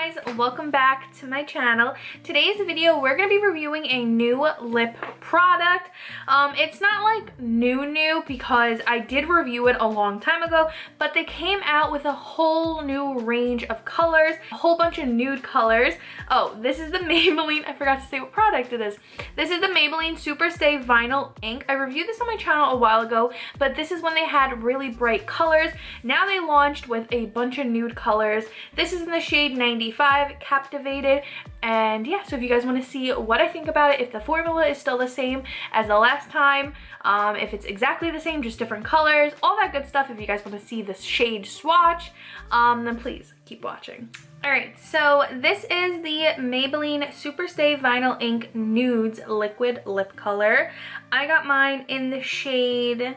guys, welcome back to my channel. Today's video we're going to be reviewing a new lip product. It's not like new because I did review it a long time ago, but they came out with a whole new range of colors, a whole bunch of nude colors. Oh, this is the Maybelline, I forgot to say what product it is. This is the Maybelline Super Stay Vinyl Ink. I reviewed this on my channel a while ago, but this is when they had really bright colors. Now they launched with a bunch of nude colors. This is in the shade 95, Captivated. And yeah, so if you guys want to see what I think about it, if the formula is still the same as the last time, if it's exactly the same, just different colors, all that good stuff, if you guys want to see this shade swatch, then please keep watching. Alright, so this is the Maybelline Super Stay Vinyl Ink Nudes Liquid Lip Color. I got mine in the shade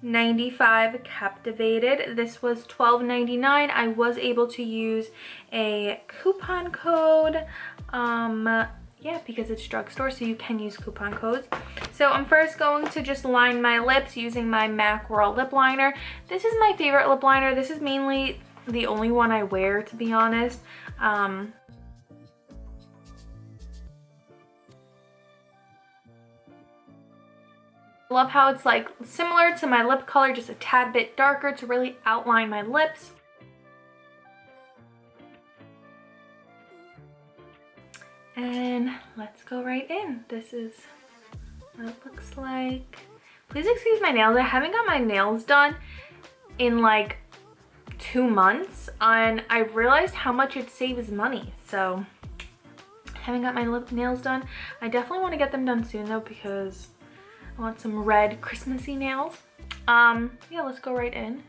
95 Captivated. This was $12.99. I was able to use a coupon code. Yeah, because it's drugstore, so you can use coupon codes. So I'm first going to just line my lips using my MAC Raw lip liner. This is my favorite lip liner. This is mainly the only one I wear, to be honest. Love how it's like similar to my lip color, just a tad bit darker to really outline my lips. And let's go right in. This is what it looks like. Please excuse my nails. I haven't got my nails done in like 2 months, and I realized how much it saves money. So I haven't got my nails done. I definitely want to get them done soon though, because I want some red Christmassy nails. Yeah, let's go right in.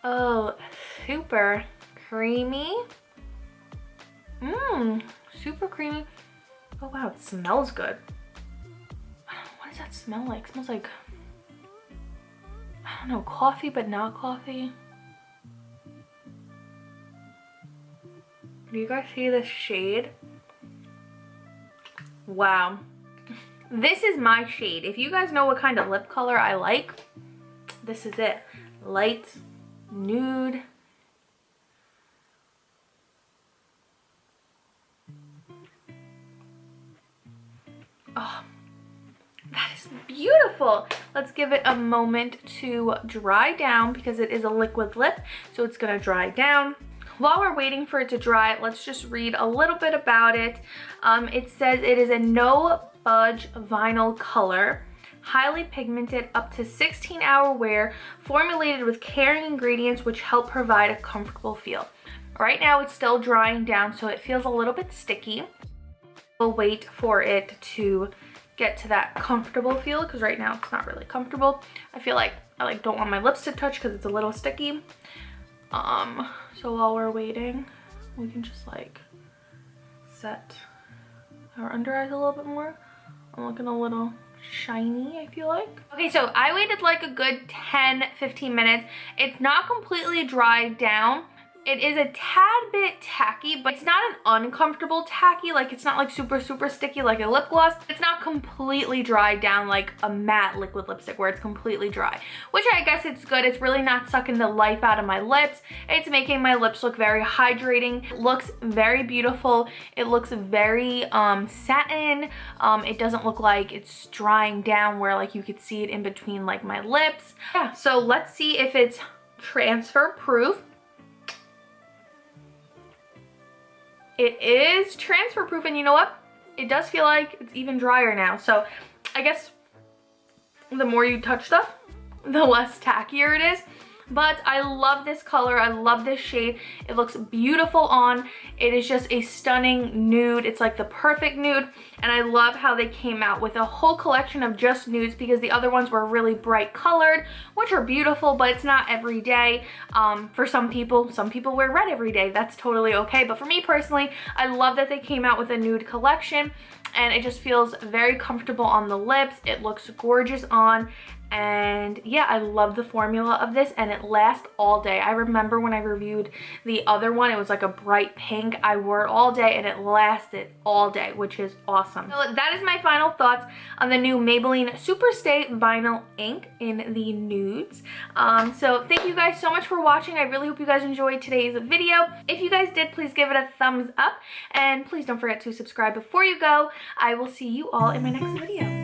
Oh, super creamy. Super creamy. Oh wow, it smells good. What does that smell like? It smells like, I don't know, coffee but not coffee. Do you guys see this shade? Wow. This is my shade. If you guys know what kind of lip color I like, this is it. Light, nude. Oh, that is beautiful. Let's give it a moment to dry down because it is a liquid lip, so it's gonna dry down. While we're waiting for it to dry, let's just read a little bit about it. It says it is a no budge vinyl color, highly pigmented, up to 16-hour wear, formulated with caring ingredients which help provide a comfortable feel. Right now it's still drying down, so it feels a little bit sticky. We'll wait for it to get to that comfortable feel because right now it's not really comfortable. I feel like I don't want my lips to touch because it's a little sticky. So while we're waiting, we can just like set our under eyes a little bit more. I'm looking a little shiny, I feel like. Okay, so I waited like a good 10-15 minutes. It's not completely dried down. It is a tad bit tacky, but it's not an uncomfortable tacky. Like, it's not like super sticky like a lip gloss. It's not completely dried down like a matte liquid lipstick where it's completely dry, which I guess it's good. It's really not sucking the life out of my lips. It's making my lips look very hydrating. It looks very beautiful. It looks very satin. It doesn't look like it's drying down where like you could see it in between like my lips. Yeah, so let's see if it's transfer proof. It is transfer proof, and you know what? It does feel like it's even drier now. So I guess the more you touch stuff, the less tackier it is. But I love this color. I love this shade. It looks beautiful on. It is just a stunning nude. It's like the perfect nude. And I love how they came out with a whole collection of just nudes because the other ones were really bright colored, which are beautiful, but it's not every day. For some people wear red every day. That's totally okay. But for me personally, I love that they came out with a nude collection. And it just feels very comfortable on the lips. It looks gorgeous on, And yeah, I love the formula of this, and it lasts all day. I remember when I reviewed the other one, it was like a bright pink. I wore it all day and it lasted all day, which is awesome. So that is my final thoughts on the new Maybelline Superstay Vinyl Ink in the nudes. So thank you guys so much for watching. I really hope you guys enjoyed today's video. If you guys did, please give it a thumbs up, and please don't forget to subscribe before you go. I will see you all in my next video.